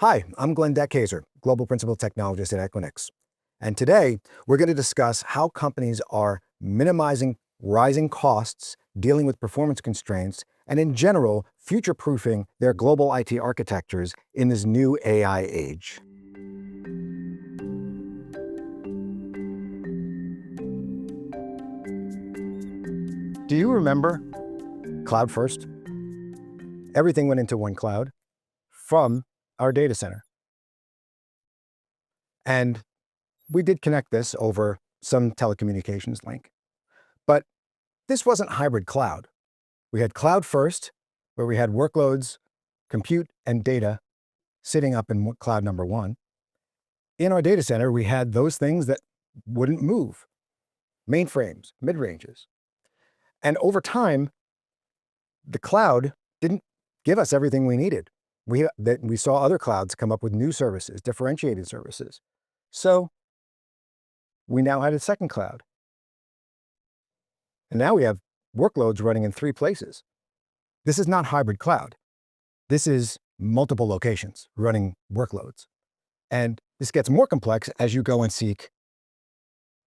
Hi, I'm Glenn Deckhazer, Global Principal Technologist at Equinix. And today, we're going to discuss how companies are minimizing rising costs, dealing with performance constraints, and in general, future-proofing their global IT architectures in this new AI age. Do you remember cloud first? Everything went into one cloud from our data center. And we did connect this over some telecommunications link. But this wasn't hybrid cloud. We had cloud first, where we had workloads, compute, and data sitting up in cloud number one. In our data center, we had those things that wouldn't move, mainframes, mid-ranges. And over time, the cloud didn't give us everything we needed. We saw other clouds come up with new services, differentiated services. So we now had a second cloud. And now we have workloads running in 3 places. This is not hybrid cloud. This is multiple locations running workloads. And this gets more complex as you go and seek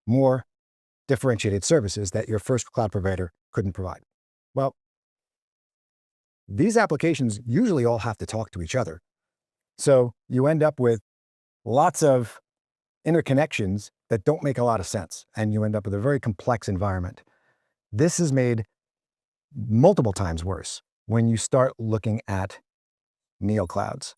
more differentiated services that your first cloud provider couldn't provide. Well, these applications usually all have to talk to each other. So you end up with lots of interconnections that don't make a lot of sense, and you end up with a very complex environment. This is made multiple times worse when you start looking at neoclouds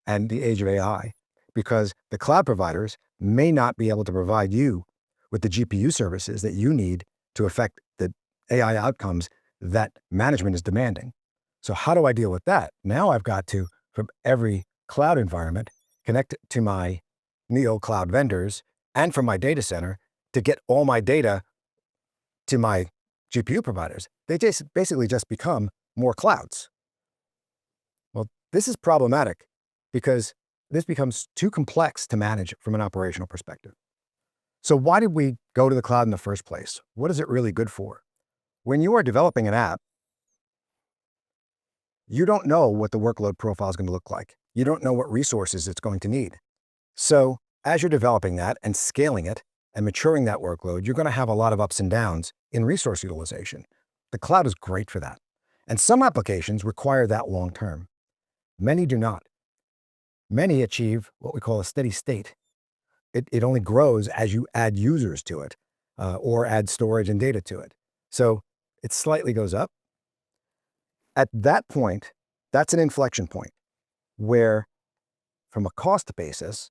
and the age of AI, because the cloud providers may not be able to provide you with the GPU services that you need to affect the AI outcomes that management is demanding. So how do I deal with that? Now I've got to, from every cloud environment, connect to my neo cloud vendors and from my data center to get all my data to my GPU providers. They basically just become more clouds. Well, this is problematic because this becomes too complex to manage from an operational perspective. So why did we go to the cloud in the first place? What is it really good for? When you are developing an app, you don't know what the workload profile is going to look like. You don't know what resources it's going to need. So as you're developing that and scaling it and maturing that workload, you're going to have a lot of ups and downs in resource utilization. The cloud is great for that. And some applications require that long term. Many do not. Many achieve what we call a steady state. It only grows as you add users to it or add storage and data to it. So it slightly goes up. At that point, that's an inflection point where, from a cost basis,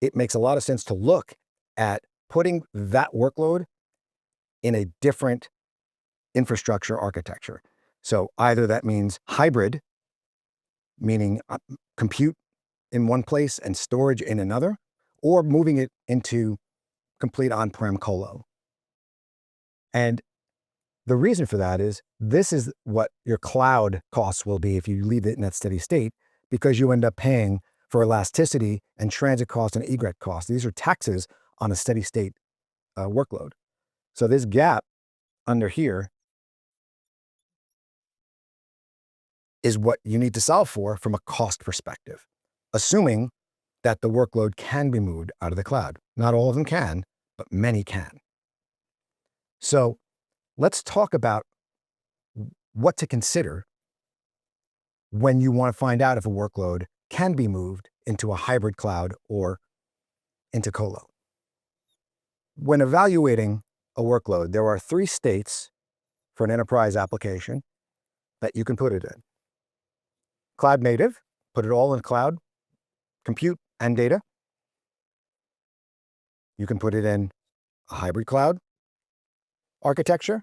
it makes a lot of sense to look at putting that workload in a different infrastructure architecture. So either that means hybrid, meaning compute in one place and storage in another, or moving it into complete on-prem colo. And the reason for that is this is what your cloud costs will be if you leave it in that steady state, because you end up paying for elasticity and transit cost and egress cost. These are taxes on a steady state workload. So this gap under here is what you need to solve for from a cost perspective, assuming that the workload can be moved out of the cloud. Not all of them can, but many can. So let's talk about what to consider when you want to find out if a workload can be moved into a hybrid cloud or into colo. When evaluating a workload, there are 3 states for an enterprise application that you can put it in. Cloud native, put it all in cloud, compute and data. You can put it in a hybrid cloud architecture.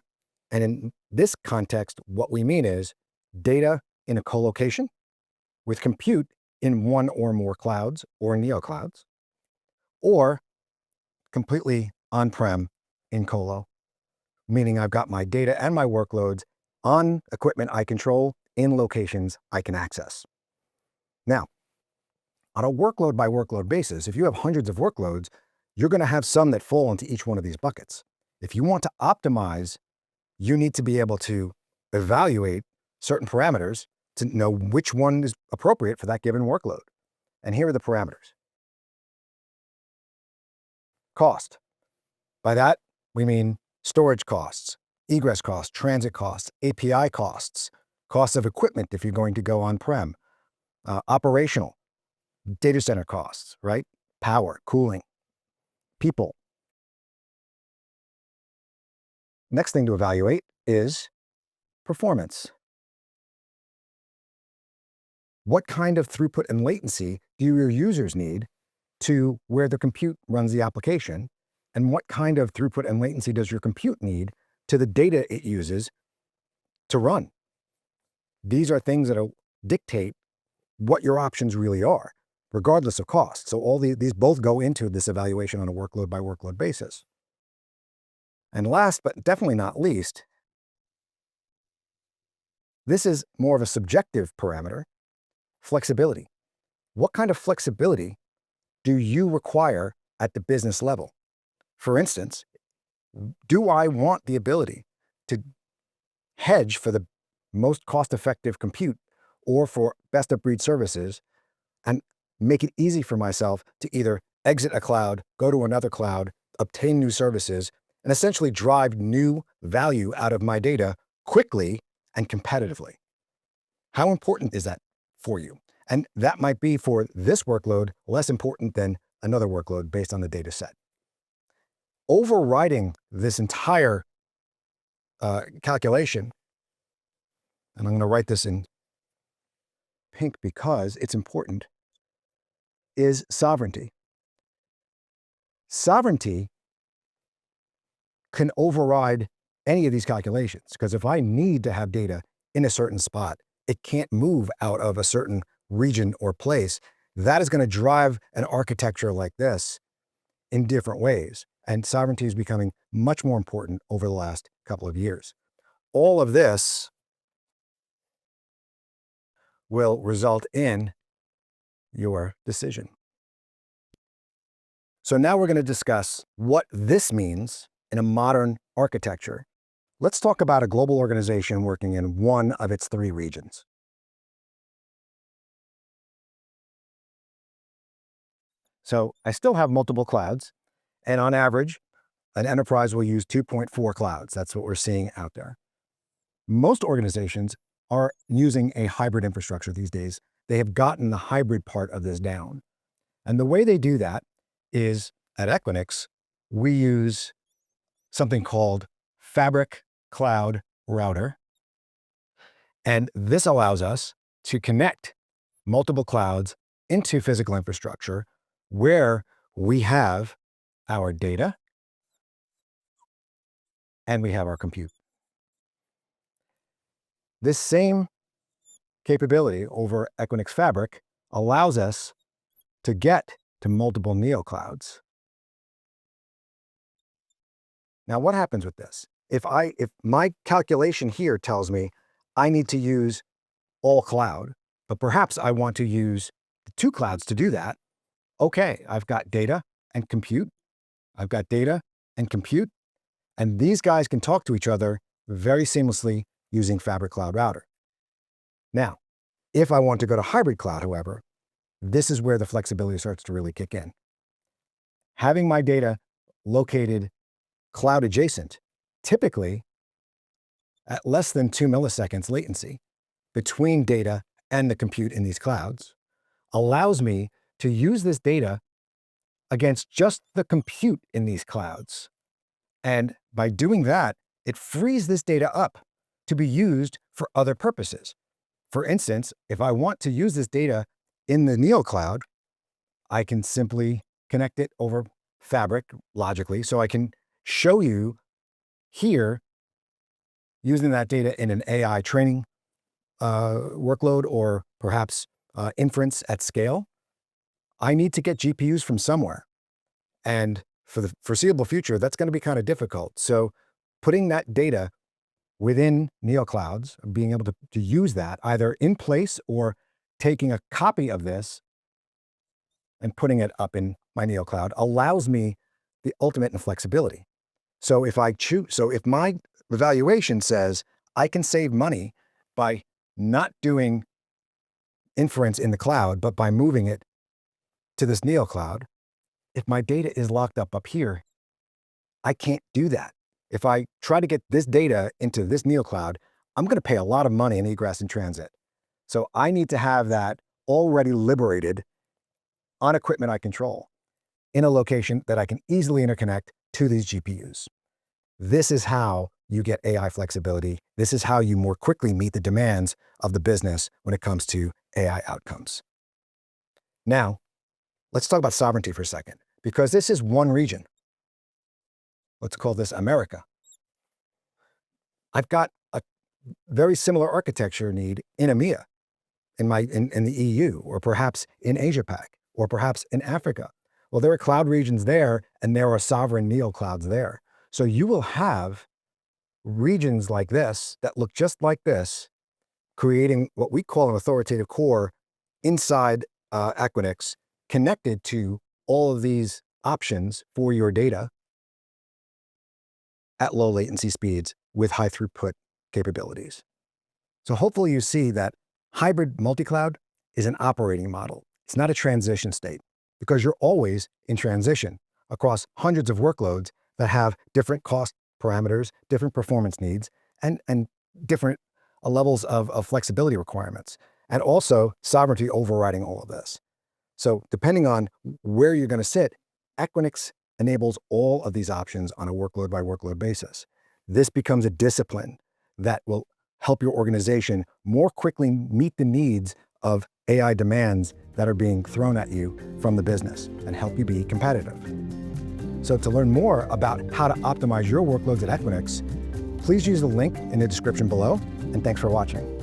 And in this context, what we mean is data in a colocation with compute in one or more clouds or neoclouds, or completely on-prem in colo, meaning I've got my data and my workloads on equipment I control in locations I can access. Now, on a workload by workload basis, if you have hundreds of workloads, you're going to have some that fall into each one of these buckets. If you want to optimize, you need to be able to evaluate certain parameters to know which one is appropriate for that given workload. And here are the parameters. Cost. By that, we mean storage costs, egress costs, transit costs, API costs, costs of equipment if you're going to go on-prem, operational, data center costs, right? Power, cooling, people. Next thing to evaluate is performance. What kind of throughput and latency do your users need to where the compute runs the application? And what kind of throughput and latency does your compute need to the data it uses to run? These are things that dictate what your options really are, regardless of cost. So all these both go into this evaluation on a workload by workload basis. And last, but definitely not least, this is more of a subjective parameter, flexibility. What kind of flexibility do you require at the business level? For instance, do I want the ability to hedge for the most cost-effective compute or for best-of-breed services and make it easy for myself to either exit a cloud, go to another cloud, obtain new services, and essentially drive new value out of my data quickly and competitively? How important is that for you? And that might be for this workload less important than another workload based on the data set. Overriding this entire calculation, and I'm going to write this in pink because it's important, is sovereignty. Sovereignty can override any of these calculations, because if I need to have data in a certain spot, it can't move out of a certain region or place. That is going to drive an architecture like this in different ways. And sovereignty is becoming much more important over the last couple of years. All of this will result in your decision. So now we're going to discuss what this means in a modern architecture. Let's talk about a global organization working in one of its three regions. So I still have multiple clouds, and on average, an enterprise will use 2.4 clouds. That's what we're seeing out there. Most organizations are using a hybrid infrastructure these days. They have gotten the hybrid part of this down. And the way they do that is at Equinix, we use something called Fabric Cloud Router. And this allows us to connect multiple clouds into physical infrastructure where we have our data and we have our compute. This same capability over Equinix Fabric allows us to get to multiple neoclouds. Now, what happens with this? If my calculation here tells me I need to use all cloud, but perhaps I want to use the two clouds to do that, okay, I've got data and compute. I've got data and compute, and these guys can talk to each other very seamlessly using Fabric Cloud Router. Now, if I want to go to hybrid cloud, however, this is where the flexibility starts to really kick in. Having my data located cloud adjacent, typically at less than 2 milliseconds latency between data and the compute in these clouds, allows me to use this data against just the compute in these clouds. And by doing that, it frees this data up to be used for other purposes. For instance, if I want to use this data in the NeoCloud, I can simply connect it over Fabric logically. So I can show you here using that data in an AI training workload or perhaps inference at scale. I need to get GPUs from somewhere. And for the foreseeable future, that's going to be kind of difficult. So putting that data within NeoClouds, being able to use that either in place or taking a copy of this and putting it up in my NeoCloud allows me the ultimate in flexibility. So if my evaluation says I can save money by not doing inference in the cloud, but by moving it to this neocloud, if my data is locked up here, I can't do that. If I try to get this data into this neocloud, I'm going to pay a lot of money in egress and transit. So I need to have that already liberated on equipment I control in a location that I can easily interconnect to these GPUs. This is how you get AI flexibility. This is how you more quickly meet the demands of the business when it comes to AI outcomes. Now, let's talk about sovereignty for a second, because this is one region. Let's call this America. I've got a very similar architecture need in EMEA, in the EU, or perhaps in Asia-Pac, or perhaps in Africa. Well, there are cloud regions there, and there are sovereign neoclouds there. So you will have regions like this that look just like this, creating what we call an authoritative core inside Equinix, connected to all of these options for your data at low latency speeds with high throughput capabilities. So hopefully you see that hybrid multi-cloud is an operating model. It's not a transition state, because you're always in transition across hundreds of workloads that have different cost parameters, different performance needs, and different levels of flexibility requirements, and also sovereignty overriding all of this. So depending on where you're going to sit, Equinix enables all of these options on a workload by workload basis. This becomes a discipline that will help your organization more quickly meet the needs of AI demands that are being thrown at you from the business and help you be competitive. So to learn more about how to optimize your workloads at Equinix, please use the link in the description below, and thanks for watching.